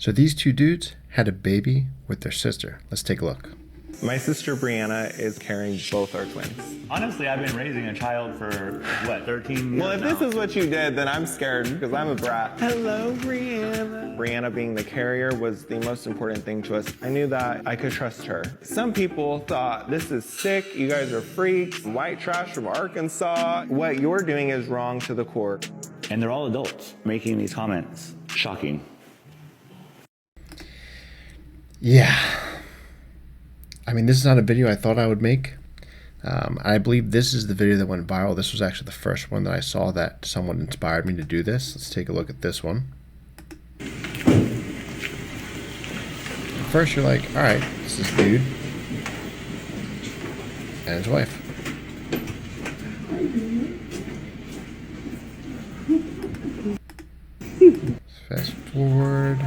So these two dudes had a baby with their sister. Let's take a look. My sister Brianna is carrying both our twins. Honestly, I've been raising a child for, what, 13 years Well, if now? this is what you did, then I'm scared because I'm a brat. Hello, Brianna. Brianna being the carrier was the most important thing to us. I knew that I could trust her. Some people thought, this is sick, you guys are freaks, white trash from Arkansas. What you're doing is wrong to the core. And they're all adults making these comments. Shocking. Yeah. I mean, this is not a video I thought I would make. I believe this is the video that went viral. This was actually the first one that I saw that someone inspired me to do this. Let's take a look at this one. At first you're like, all right, it's this dude and his wife. Let's fast forward.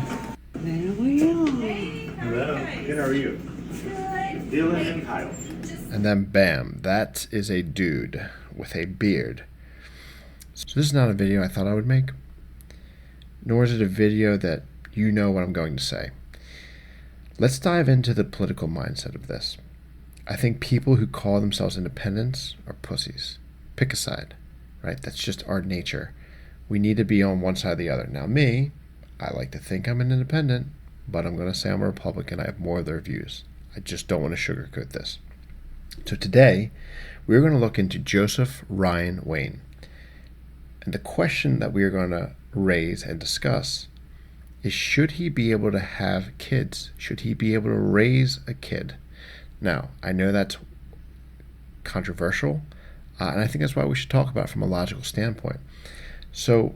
Hello, good, how are you? Dylan and Kyle. And then bam, that is a dude with a beard. So this is not a video I thought I would make, nor is it a video that you know what I'm going to say. Let's dive into the political mindset of this. I think people who call themselves independents are pussies. Pick a side, right? That's just our nature. We need to be on one side or the other. Now me, I like to think I'm an independent, but I'm going to say I'm a Republican. I have more of their views. I just don't want to sugarcoat this. So today, we're going to look into Joseph Ryan Wayne. And the question that we are going to raise and discuss is, should he be able to have kids? Should he be able to raise a kid? Now, I know that's controversial, and I think that's why we should talk about it from a logical standpoint. So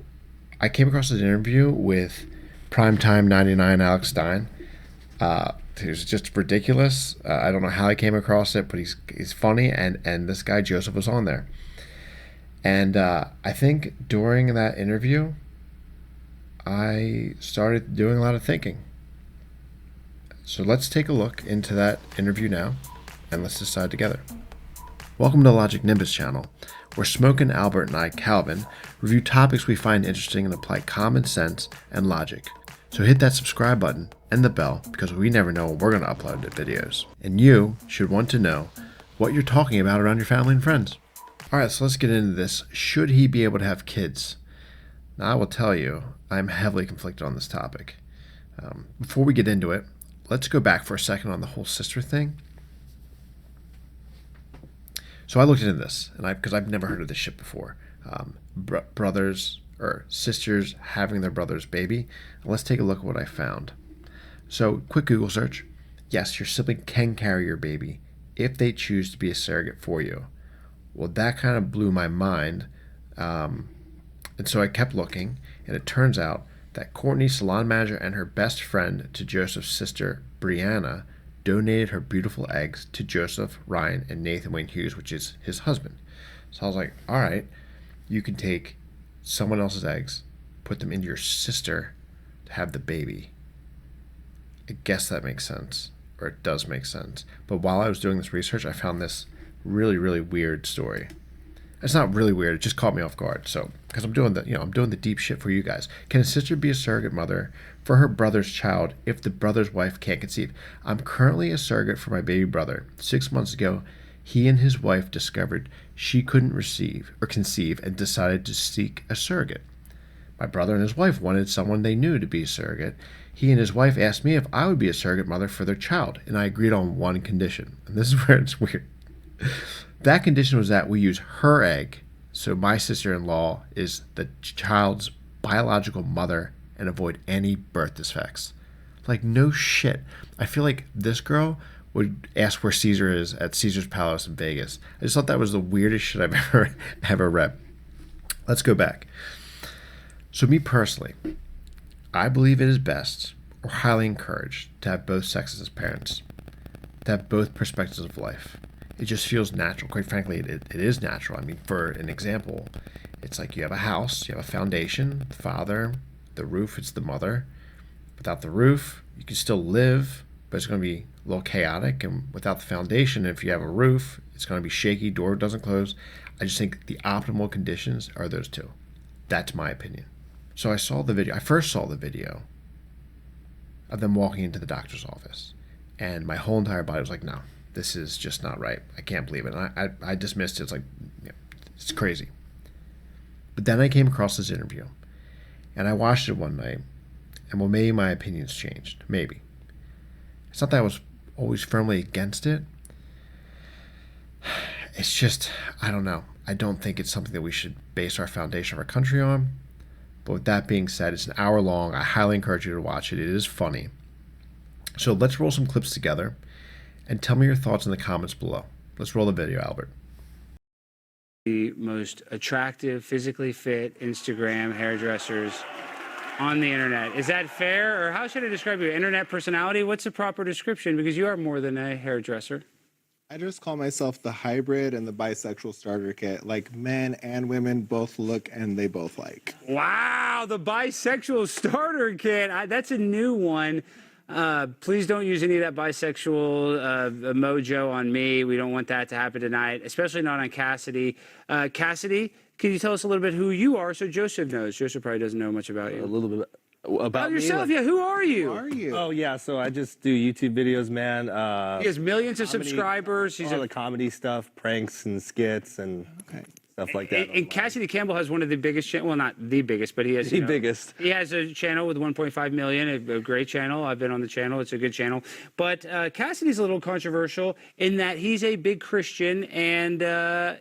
I came across an interview with Primetime 99 Alex Stein. It was just ridiculous. I don't know how I came across it, but he's funny, and this guy Joseph was on there. And I think during that interview, I started doing a lot of thinking. So let's take a look into that interview now, and let's decide together. Welcome to the LogicalNimbus channel, where Smokin', Albert, and I, Calvin, review topics we find interesting and apply common sense and logic. So hit that subscribe button and the bell, because we never know when we're going to upload the videos. And you should want to know what you're talking about around your family and friends. Alright, so let's get into this. Should he be able to have kids? Now I will tell you, I'm heavily conflicted on this topic. Before we get into it, let's go back for a second on the whole sister thing. So I looked into this, and because I've never heard of this shit before. Brothers or sisters having their brother's baby. And let's take a look at what I found. So, quick Google search. Yes, your sibling can carry your baby if they choose to be a surrogate for you. Well, that kind of blew my mind. And so I kept looking, and it turns out that Courtney, salon manager, and her best friend to Joseph's sister, Brianna, donated her beautiful eggs to Joseph Ryan and Nathan Wayne Hughes, which is his husband. So I was like, all right, you can take someone else's eggs, put them into your sister to have the baby. I guess that makes sense, or it does make sense. But while I was doing this research, I found this really, really weird story. It's not really weird, it just caught me off guard. So, because I'm doing the deep shit for you guys. Can a sister be a surrogate mother for her brother's child if the brother's wife can't conceive? I'm currently a surrogate for my baby brother. 6 months ago, he and his wife discovered she couldn't conceive and decided to seek a surrogate. My brother and his wife wanted someone they knew to be a surrogate. He and his wife asked me if I would be a surrogate mother for their child, and I agreed on one condition. And this is where it's weird. That condition was that we use her egg, so my sister-in-law is the child's biological mother, and avoid any birth defects. Like, no shit. I feel like this girl would ask where Caesar is at Caesar's Palace in Vegas. I just thought that was the weirdest shit I've ever read. Let's go back. So me personally, I believe it is best, or highly encouraged, to have both sexes as parents, to have both perspectives of life. It just feels natural. Quite frankly, it is natural. I mean, for an example, it's like you have a house, you have a foundation, the father, the roof, it's the mother. Without the roof, you can still live, but it's going to be a little chaotic. And without the foundation, if you have a roof, it's going to be shaky, door doesn't close. I just think the optimal conditions are those two. That's my opinion. So I first saw the video of them walking into the doctor's office. And my whole entire body was like, no, this is just not right. I can't believe it. And I dismissed it. It's like, yeah, it's crazy. But then I came across this interview, and I watched it one night, and well, maybe my opinions changed. Maybe. It's not that I was always firmly against it. It's just, I don't know. I don't think it's something that we should base our foundation of our country on. But with that being said, it's an hour long. I highly encourage you to watch it. It is funny. So let's roll some clips together and tell me your thoughts in the comments below. Let's roll the video, Albert. The most attractive, physically fit Instagram hairdressers on the internet. Is that fair? Or how should I describe your internet personality? What's the proper description? Because you are more than a hairdresser. I just call myself the hybrid and the bisexual starter kit. Like, men and women both look and they both like. Wow, the bisexual starter kit. That's a new one. Please don't use any of that bisexual mojo on me. We don't want that to happen tonight, especially not on Cassidy. Cassidy, can you tell us a little bit who you are so Joseph knows? Joseph probably doesn't know much about you. A little bit about yourself, me. yeah. Who are you? Who are you? Oh yeah, so I just do YouTube videos, man. He has millions of comedy, subscribers. He's all the comedy stuff, pranks and skits and stuff like that. And Cassidy Campbell has one of the biggest, well, not the biggest, but he has The biggest. He has a channel with 1.5 million, a great channel. I've been on the channel; it's a good channel. But Cassidy's a little controversial in that he's a big Christian, and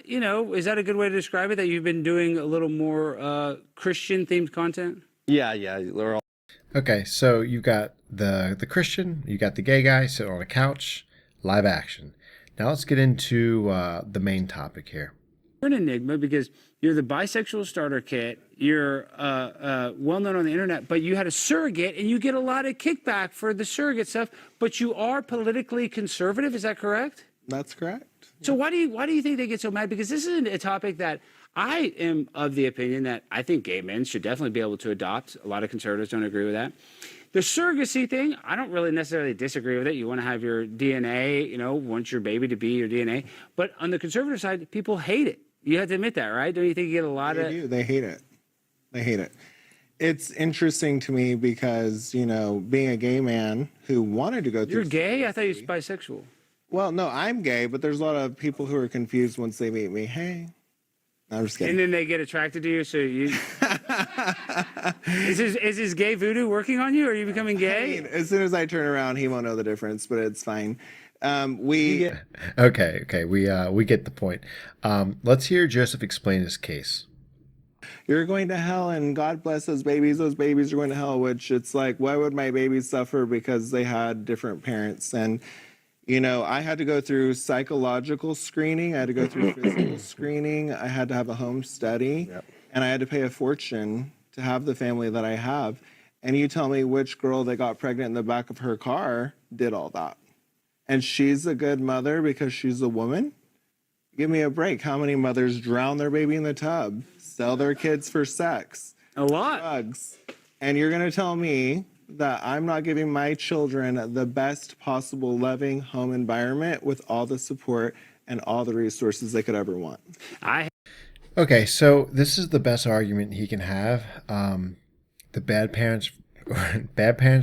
you know, is that a good way to describe it? That you've been doing a little more Christian-themed content? Yeah, we're all. Okay, so you got the Christian, you got the gay guy sitting on a couch, live action. Now let's get into the main topic here. You're an enigma because you're the bisexual starter kit. You're well known on the internet, but you had a surrogate, and you get a lot of kickback for the surrogate stuff. But you are politically conservative. Is that correct? That's correct. So why do you think they get so mad? Because this is a topic that I am of the opinion that I think gay men should definitely be able to adopt. A lot of conservatives don't agree with that. The surrogacy thing, I don't really necessarily disagree with it. You want to have your DNA, you know, want your baby to be your DNA. But on the conservative side, people hate it. You have to admit that, right? Don't you think you get a lot of... They do. They hate it. They hate it. It's interesting to me because, you know, being a gay man who wanted to go through... You're gay? I thought you were bisexual. Well, no, I'm gay, but there's a lot of people who are confused once they meet me. Hey, no, I'm just kidding. And then they get attracted to you, so you... is his gay voodoo working on you? Or are you becoming gay? I mean, as soon as I turn around, he won't know the difference, but it's fine. We get the point. Let's hear Joseph explain his case. You're going to hell, and God bless those babies. Those babies are going to hell, which it's like, why would my babies suffer because they had different parents? And, you know, I had to go through psychological screening. I had to go through physical screening. I had to have a home study. Yep. And I had to pay a fortune to have the family that I have. And you tell me which girl that got pregnant in the back of her car did all that. And she's a good mother because she's a woman? Give me a break. How many mothers drown their baby in the tub, sell their kids for sex? A lot. Drugs. And you're going to tell me that I'm not giving my children the best possible loving home environment with all the support and all the resources they could ever want. Okay, so this is the best argument he can have. The bad parents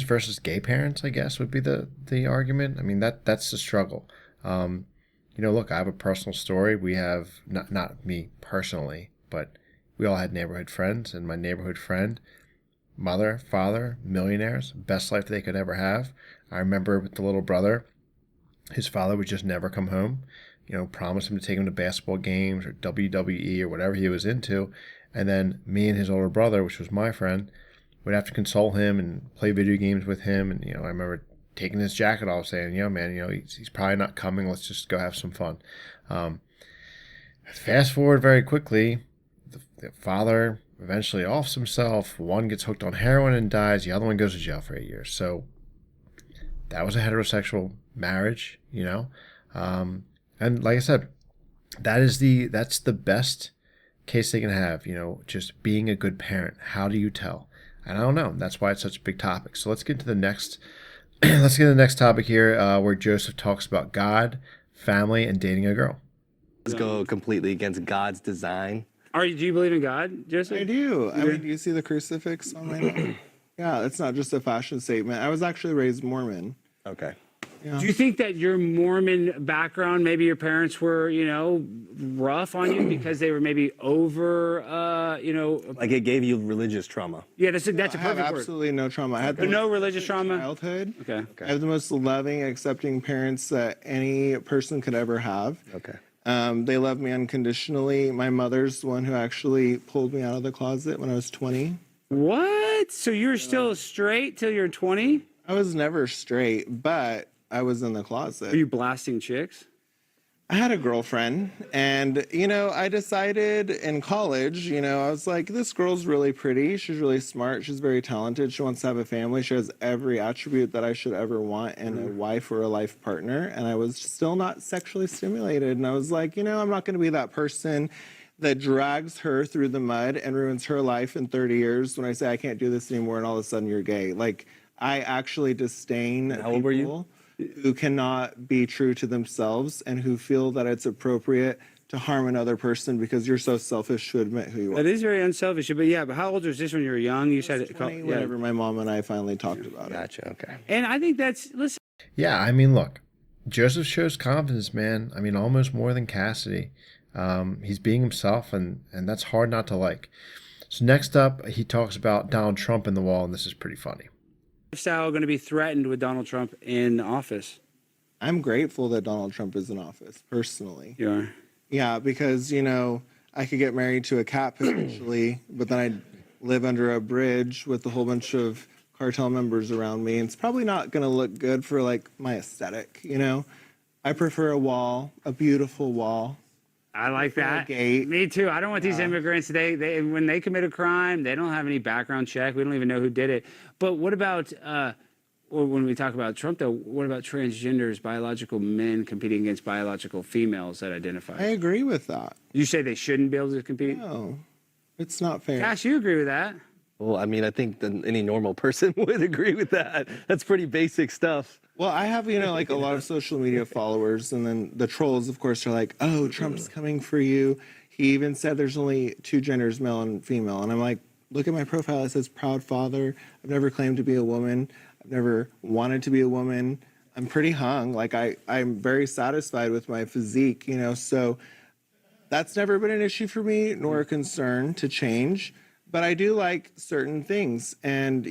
versus gay parents, I guess, would be the argument. I mean, that's the struggle. You know, look, I have a personal story. We have, not me personally, but we all had neighborhood friends, and my neighborhood friend, mother, father, millionaires, best life they could ever have. I remember with the little brother, his father would just never come home. You know, promise him to take him to basketball games or WWE or whatever he was into. And then me and his older brother, which was my friend, would have to console him and play video games with him. And, you know, I remember taking his jacket off saying, yo, man, you know, he's probably not coming. Let's just go have some fun. Fast forward very quickly, the father eventually offs himself. One gets hooked on heroin and dies. The other one goes to jail for 8 years. So that was a heterosexual marriage, you know. And like I said, that's the best case they can have, you know, just being a good parent. How do you tell? And I don't know. That's why it's such a big topic. So let's get to the next topic here, where Joseph talks about God, family, and dating a girl. Let's go completely against God's design. Do you believe in God, Joseph? I do. I mean, do you see the crucifix on my neck? Yeah, it's not just a fashion statement. I was actually raised Mormon. Okay. Do you think that your Mormon background, maybe your parents were, rough on you because they were maybe over, Like it gave you religious trauma. yeah, that's a I have perfect word. absolutely no trauma. I had But no religious trauma? childhood. Okay. I have the most loving, accepting parents that any person could ever have. Okay. They love me unconditionally. My mother's the one who actually pulled me out of the closet when I was 20. What? So you were still straight till you're 20? I was never straight, but I was in the closet. Are you blasting chicks? I had a girlfriend, and, I decided in college, I was like, this girl's really pretty. She's really smart. She's very talented. She wants to have a family. She has every attribute that I should ever want in a wife or a life partner. And I was still not sexually stimulated. And I was like, I'm not going to be that person that drags her through the mud and ruins her life in 30 years when I say I can't do this anymore and all of a sudden you're gay. Like, I actually disdain How old were you? who cannot be true to themselves and who feel that it's appropriate to harm another person because you're so selfish to admit who you are. That is very unselfish. But yeah, but how old was this when you were young? You said it. 20, whenever my mom and I finally talked about it. Gotcha. Okay. And I think listen. Yeah, I mean, look, Joseph shows confidence, man. I mean, almost more than Cassidy. He's being himself, and that's hard not to like. So next up, he talks about Donald Trump in the wall, and this is pretty funny. Lifestyle going to be threatened with Donald Trump in office. I'm grateful that Donald Trump is in office, personally. You are. Yeah, because, I could get married to a cat potentially, but then I'd live under a bridge with a whole bunch of cartel members around me. And it's probably not going to look good for, like, my aesthetic, I prefer a wall, a beautiful wall. I like that. Gate. Me too. I don't want these immigrants. They when they commit a crime, they don't have any background check. We don't even know who did it. But what about, or when we talk about Trump, though, what about transgenders, biological men competing against biological females that identify? I agree with that. You say they shouldn't be able to compete? No, it's not fair. Cash, you agree with that? Well, I mean, I think that any normal person would agree with that. That's pretty basic stuff. Well, I have, like a lot of social media followers, and then the trolls, of course, are like, oh, Trump's coming for you. He even said there's only two genders, male and female. And I'm like, look at my profile. It says proud father. I've never claimed to be a woman. I've never wanted to be a woman. I'm pretty hung. Like, I'm very satisfied with my physique, so that's never been an issue for me, nor a concern to change. But I do like certain things. And,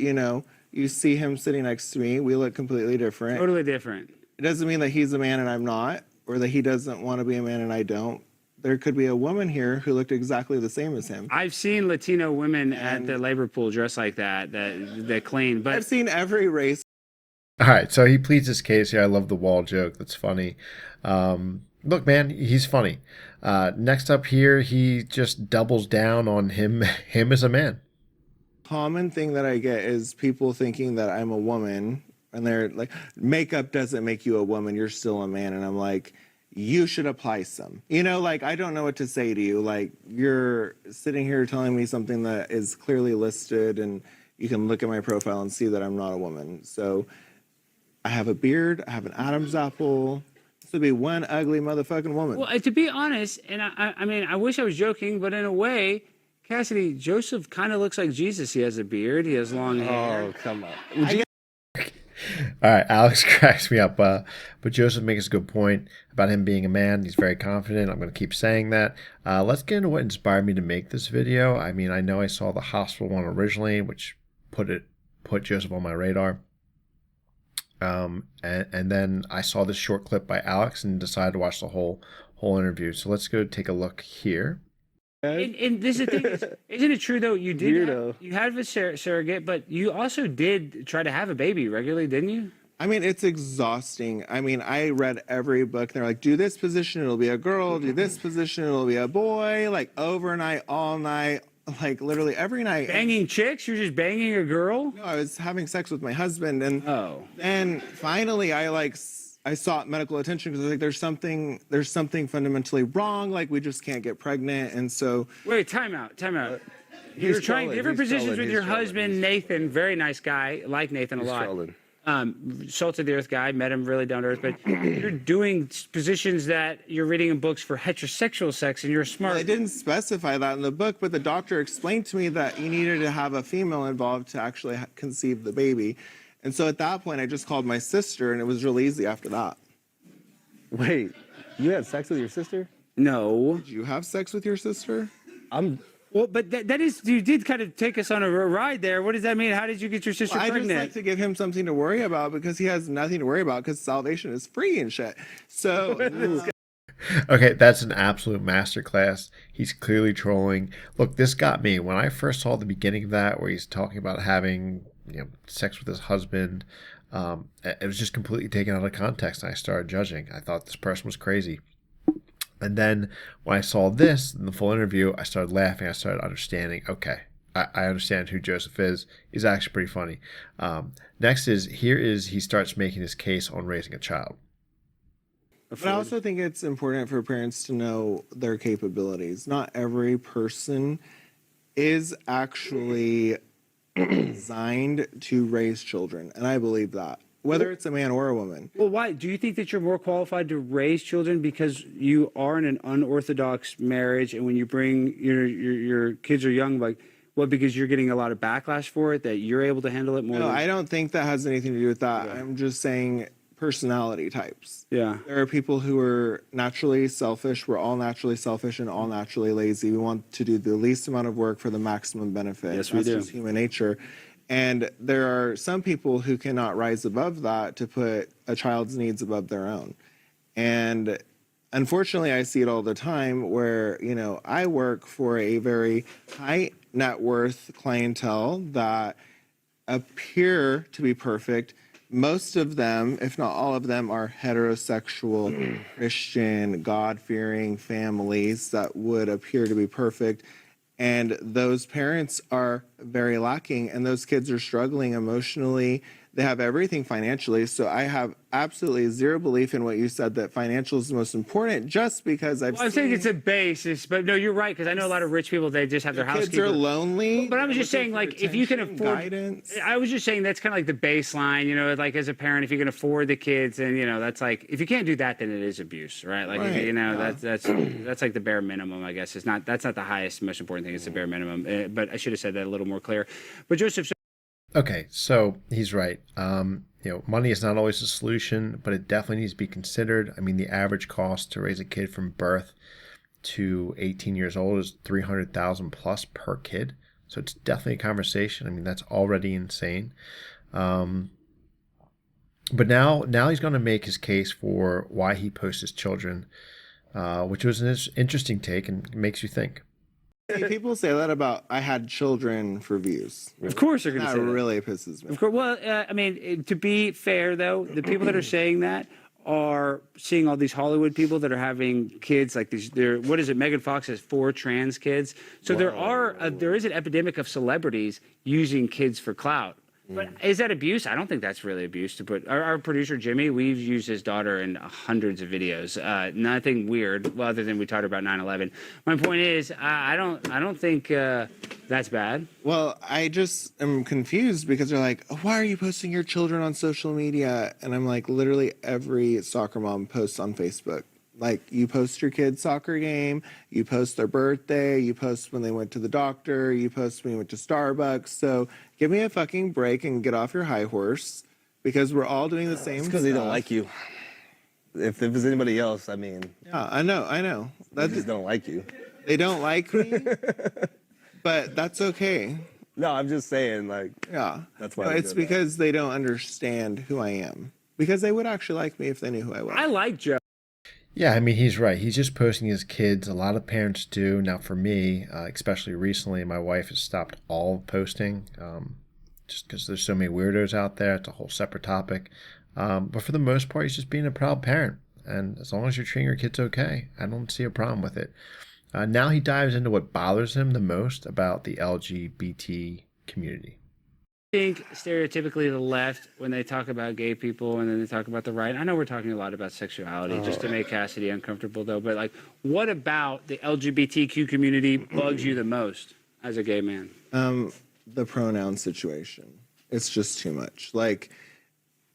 you see him sitting next to me. We look completely different. Totally different. It doesn't mean that he's a man and I'm not, or that he doesn't want to be a man and I don't. There could be a woman here who looked exactly the same as him. I've seen Latino women at the labor pool dressed like that clean. But I've seen every race. All right, so he pleads his case here. I love the wall joke. That's funny. Look, man, he's funny. Next up here, he just doubles down on him as a man. Common thing that I get is people thinking that I'm a woman, and they're like, makeup doesn't make you a woman, you're still a man. And I'm like, you should apply some. I don't know what to say to you. Like, you're sitting here telling me something that is clearly listed, and you can look at my profile and see that I'm not a woman. So I have a beard, I have an Adam's apple. This would be one ugly motherfucking woman. well, to be honest, and I mean, I wish I was joking, but in a way, Cassidy, Joseph kind of looks like Jesus. He has a beard. He has long hair. Oh, come on. All right, Alex cracks me up, but Joseph makes a good point about him being a man. He's very confident. I'm going to keep saying that. Let's get into what inspired me to make this video. I mean, I know I saw the hospital one originally, which put Joseph on my radar. And then I saw this short clip by Alex and decided to watch the whole interview. So let's go take a look here. And this is the thing, isn't it true though? You had a surrogate, but you also did try to have a baby regularly, didn't you? I mean, it's exhausting. I mean, I read every book. They're like, do this position, it'll be a girl. Do this position, it'll be a boy. Like overnight, all night, like literally every night. Banging chicks? You're just banging a girl? No, I was having sex with my husband, and then finally, I sought medical attention because like there's something fundamentally wrong. Like we just can't get pregnant, and so wait, time out. You're trying different positions with your husband, Nathan. Very nice guy, like Nathan a lot. Trolling. Salt of the earth guy, met him really down to earth, but you're doing positions that you're reading in books for heterosexual sex, and you're smart. Well, I didn't specify that in the book, but the doctor explained to me that you needed to have a female involved to actually conceive the baby. And so at that point, I just called my sister, and it was real easy after that. Wait, you had sex with your sister? No. Did you have sex with your sister? Well, but that is, you did kind of take us on a ride there. What does that mean? How did you get your sister I pregnant? just like to give him something to worry about because he has nothing to worry about because salvation is free and shit. So Okay, that's an absolute masterclass. He's clearly trolling. Look, this got me when I first saw the beginning of that, where he's talking about having sex with his husband. It was just completely taken out of context, and I started judging. I thought this person was crazy. And then when I saw this in the full interview, I started laughing. I started understanding. Okay, I understand who Joseph is. He's actually pretty funny. Next is he starts making his case on raising a child. But I also think it's important for parents to know their capabilities. Not every person is actually designed to raise children, and I believe that, whether it's a man or a woman. Well, why? Do you think that you're more qualified to raise children because you are in an unorthodox marriage, and when you bring your kids are young, like, what, because you're getting a lot of backlash for it, that you're able to handle it more? No, I don't think that has anything to do with that. Yeah. I'm just saying personality types. Yeah. There are people who are naturally selfish. We're all naturally selfish and all naturally lazy. We want to do the least amount of work for the maximum benefit. Yes, we do. That's just human nature. And there are some people who cannot rise above that to put a child's needs above their own. And unfortunately, I see it all the time where, I work for a very high net worth clientele that appear to be perfect. Most of them, if not all of them, are heterosexual, Christian, God-fearing families that would appear to be perfect. And those parents are very lacking, and those kids are struggling emotionally. They have everything financially. So I have absolutely zero belief in what you said, that financial is the most important, just because I'm saying it's a basis, but no, you're right, because I know a lot of rich people, they just have their kids housekeeper. are lonely. But I was just saying, like, if you can afford guidance. I was just saying that's kind of like the baseline, like as a parent, if you can afford the kids, and that's like, if you can't do that, then it is abuse, right? Like, right. that's like the bare minimum, I guess. That's not the highest, most important thing. It's the bare minimum. But I should have said that a little more clear. But Joseph. Okay, so he's right. Money is not always a solution, but it definitely needs to be considered. I mean, the average cost to raise a kid from birth to 18 years old is $300,000 plus per kid. So it's definitely a conversation. I mean, that's already insane. But now he's going to make his case for why he posts his children, which was an interesting take and makes you think. People say that about I had children for views. Of course they're going to say that. That really pisses me. Of course. Well, I mean, to be fair, though, the people that are saying that are seeing all these Hollywood people that are having kids like these. What is it? Megan Fox has 4 trans kids. So there is an epidemic of celebrities using kids for clout. But is that abuse? I don't think that's really abuse. To put our producer Jimmy, we've used his daughter in hundreds of videos. Nothing weird, well, other than we talked about 9/11. My point is, I don't think that's bad. Well, I just am confused because they're like, why are you posting your children on social media? And I'm like, literally every soccer mom posts on Facebook. Like, you post your kid's soccer game, you post their birthday, you post when they went to the doctor, you post when you went to Starbucks. So give me a fucking break and get off your high horse, because we're all doing the same stuff. Because they don't like you. If it was anybody else, I mean. Yeah, I know. They just don't like you. They don't like me, but that's okay. No, I'm just saying, like. Yeah. That's why. No, it's because they don't understand who I am. Because they would actually like me if they knew who I was. I like Joe. Yeah, I mean, he's right. He's just posting his kids. A lot of parents do. Now, for me, especially recently, my wife has stopped all posting just because there's so many weirdos out there. It's a whole separate topic. But for the most part, he's just being a proud parent. And as long as you're treating your kids okay, I don't see a problem with it. Now he dives into what bothers him the most about the LGBT community. I think stereotypically the left, when they talk about gay people and then they talk about the right, I know we're talking a lot about sexuality just to make Cassidy uncomfortable, though, but like, what about the LGBTQ community bugs you the most as a gay man? The pronoun situation. It's just too much. Like,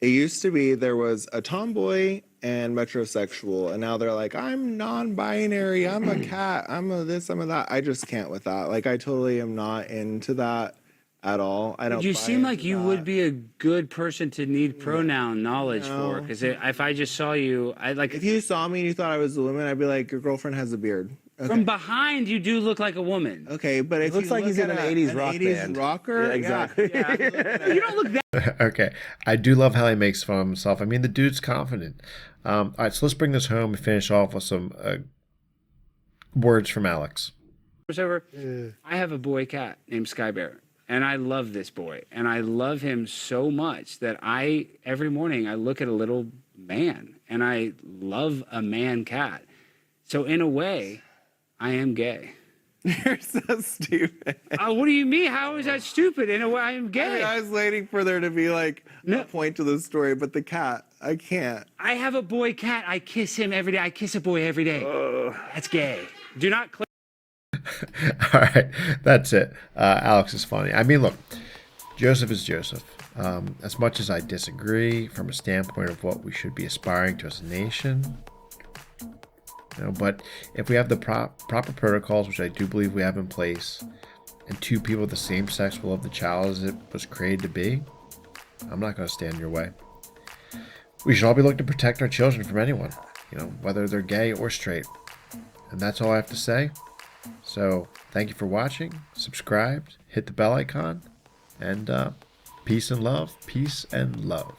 It used to be there was a tomboy and metrosexual, and now they're like, I'm non-binary, I'm a cat, I'm a this, I'm a that. I just can't with that. Like, I totally am not into that at all. I don't. You buy seem like into you that. would be a good person to need pronoun knowledge for, No. because if I just saw you, I like If you saw me and you thought I was a woman, I'd be like, your girlfrland has a beard. Okay. from behind you do look like a woman. Okay, but if looks you like look he's in at an 80s rock 80s band. rocker, Yeah, exactly. yeah. You don't look that. Okay, I do love how he makes fun of himself. I mean, the dude's confident. All right, so let's bring this home and finish off with some words from Alex. Over. I have a boy cat named Sky Bear, and I love this boy, and I love him so much that every morning I look at a little man, and I love a man cat. So in a way, I am gay. You're so stupid. What do you mean? How is that stupid? In a way, I am I gay. mean, I was waiting for there to be like No. a point to the story, but the cat, I can't. I have a boy cat. I kiss him every day. I kiss a boy every day. That's gay. Do not click. All right, that's it. Alex is funny. I mean, look, Joseph is Joseph. As much as I disagree from a standpoint of what we should be aspiring to as a nation, but if we have the proper protocols, which I do believe we have in place, and two people of the same sex will love the child as it was created to be, I'm not going to stand in your way. We should all be looking to protect our children from anyone, whether they're gay or straight. And that's all I have to say. So thank you for watching, subscribe, hit the bell icon, and peace and love. Peace and love.